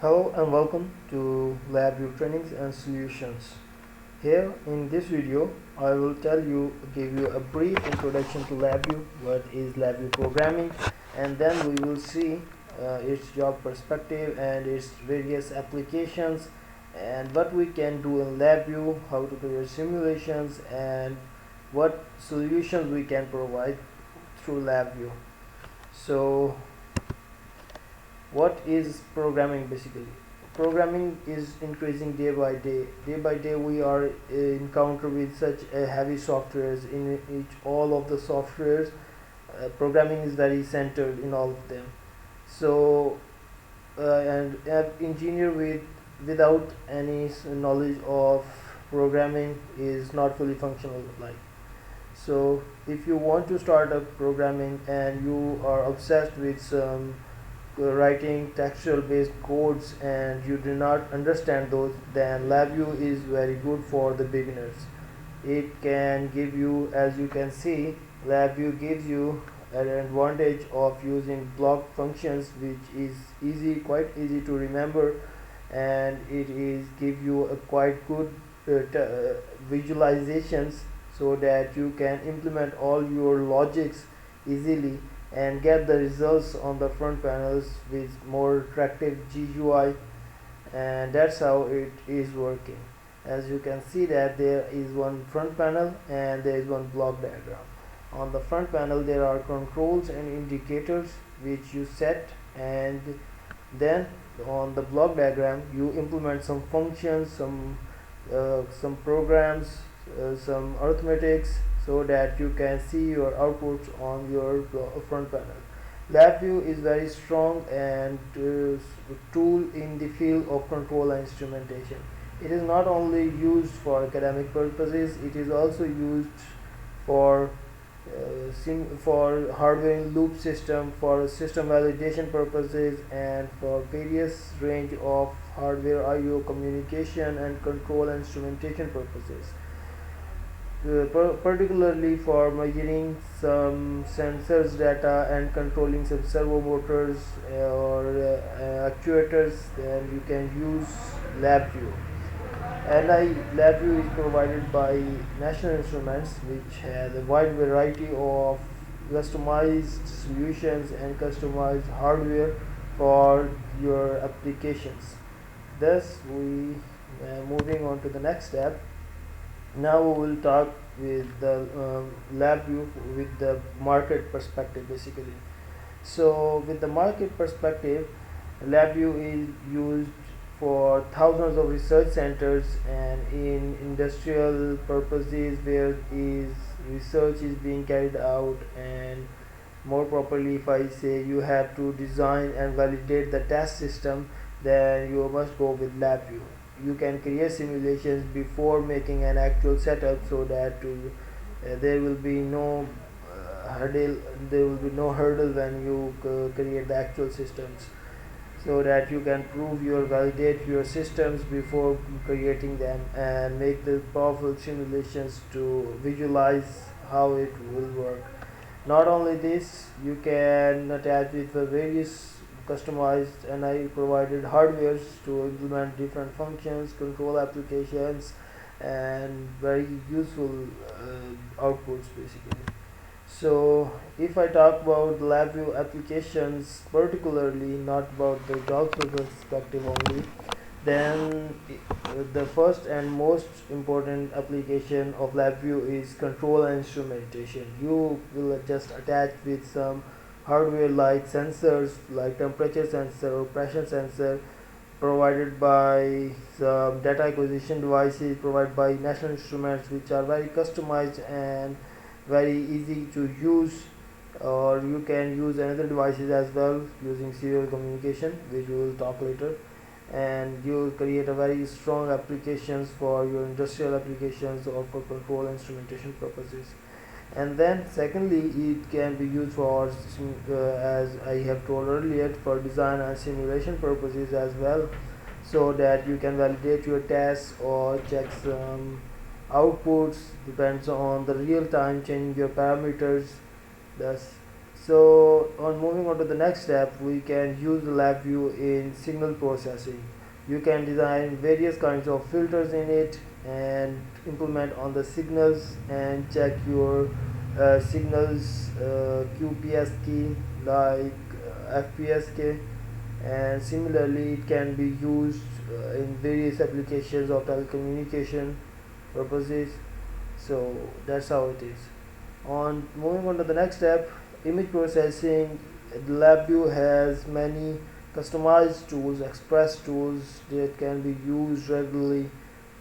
Hello and welcome to LabVIEW Trainings and Solutions. Here in this video, I will give you a brief introduction to LabVIEW, what is LabVIEW programming, and then we will see its job perspective and its various applications and what we can do in LabVIEW, how to create simulations and what solutions we can provide through LabVIEW. So what is programming basically? Programming is increasing day by day. Day by day we are encounter with such heavy softwares. In each all of the softwares, programming is very centered in all of them. So and an engineer without any knowledge of programming is not fully functional like. So if you want to start up programming and you are obsessed with some writing textual based codes and you do not understand those, then LabVIEW is very good for the beginners. It can give you, as you can see, LabVIEW gives you an advantage of using block functions, which is quite easy to remember, and it is give you a quite good visualizations so that you can implement all your logics easily and get the results on the front panels with more attractive GUI, and that's how it is working. As you can see that there is one front panel and there is one block diagram. On the front panel there are controls and indicators which you set, and then on the block diagram you implement some functions, some programs, some arithmetics, so that you can see your outputs on your front panel. LabVIEW is very strong and tool in the field of control and instrumentation. It is not only used for academic purposes, it is also used for hardware in loop system, for system validation purposes, and for various range of hardware I/O communication and control and instrumentation purposes. Particularly for measuring some sensors data and controlling some servo motors or actuators, then you can use LabVIEW. LabVIEW is provided by National Instruments, which has a wide variety of customized solutions and customized hardware for your applications. Thus, we moving on to the next step. Now we will talk with the LabVIEW with the market perspective basically. So with the market perspective, LabVIEW is used for thousands of research centers and in industrial purposes where research is being carried out, and more properly if I say you have to design and validate the test system, then you must go with LabVIEW. You can create simulations before making an actual setup, so that there will be no hurdle when you create the actual systems, so that you can validate your systems before creating them and make the powerful simulations to visualize how it will work. Not only this, you can attach with the various customized and I provided hardwares to implement different functions, control applications, and very useful outputs basically. So if I talk about LabVIEW applications particularly, not about the job perspective only, then the first and most important application of LabVIEW is control and instrumentation. You will just attach with some hardware like sensors like temperature sensor or pressure sensor provided by some data acquisition devices provided by National Instruments, which are very customized and very easy to use, or you can use another devices as well using serial communication, which we will talk later, and you will create a very strong applications for your industrial applications or for control and instrumentation purposes. And then secondly, it can be used for as I have told earlier, for design and simulation purposes as well, so that you can validate your tests or check some outputs, depends on the real time changing your parameters. Thus, So on moving on to the next step, we can use the LabVIEW in signal processing. You can design various kinds of filters in it and implement on the signals and check your signals QPS key like FPSK, and similarly it can be used in various applications of telecommunication purposes. So that's how it is. On moving on to the next step, image processing, the LabVIEW has many customized tools, express tools that can be used regularly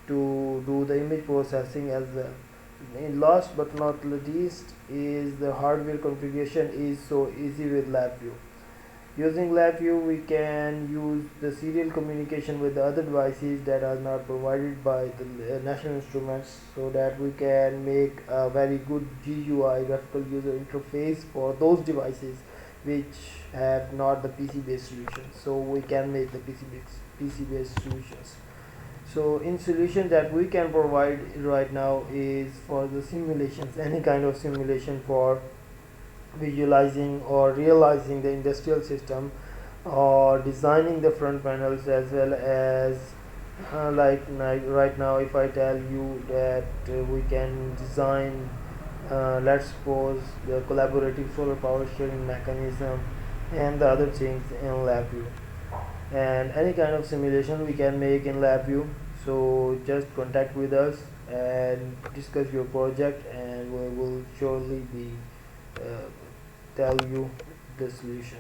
to do the image processing as well. In last but not least is the hardware configuration is so easy with LabVIEW. Using LabVIEW, we can use the serial communication with the other devices that are not provided by the National Instruments, so that we can make a very good GUI, graphical user interface, for those devices which have not the PC-based solution. So we can make the PC-based solutions. So in solution that we can provide right now is for the simulations, any kind of simulation for visualizing or realizing the industrial system, or designing the front panels, as well as right now if I tell you that we can design let's suppose the collaborative solar power sharing mechanism and the other things in LabVIEW, and any kind of simulation we can make in LabVIEW. So just contact with us and discuss your project, and we will surely be uh, tell you the solution.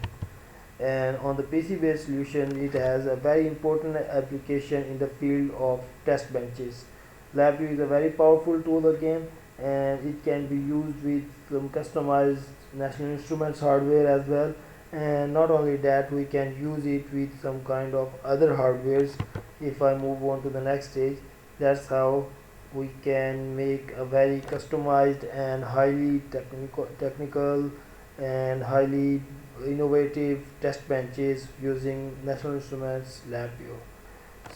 And on the PC based solution, it has a very important application in the field of test benches. LabVIEW is a very powerful tool again, and it can be used with some customized National Instruments hardware as well. And not only that, we can use it with some kind of other hardwares. If I move on to the next stage, that's how we can make a very customized and highly technical and highly innovative test benches using National Instruments LabVIEW.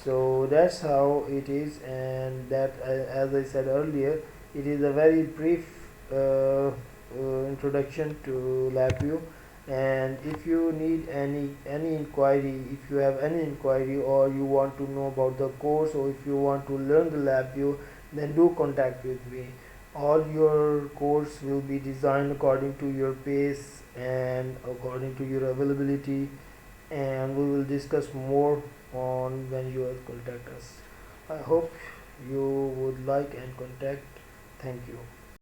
So that's how it is, and that as I said earlier, it is a very brief introduction to LabVIEW. And if you need any inquiry, if you have any inquiry, or you want to know about the course, or if you want to learn the LabVIEW, then do contact with me. All your course will be designed according to your pace and according to your availability, and we will discuss more on when you will contact us. I hope you would like and contact. Thank you.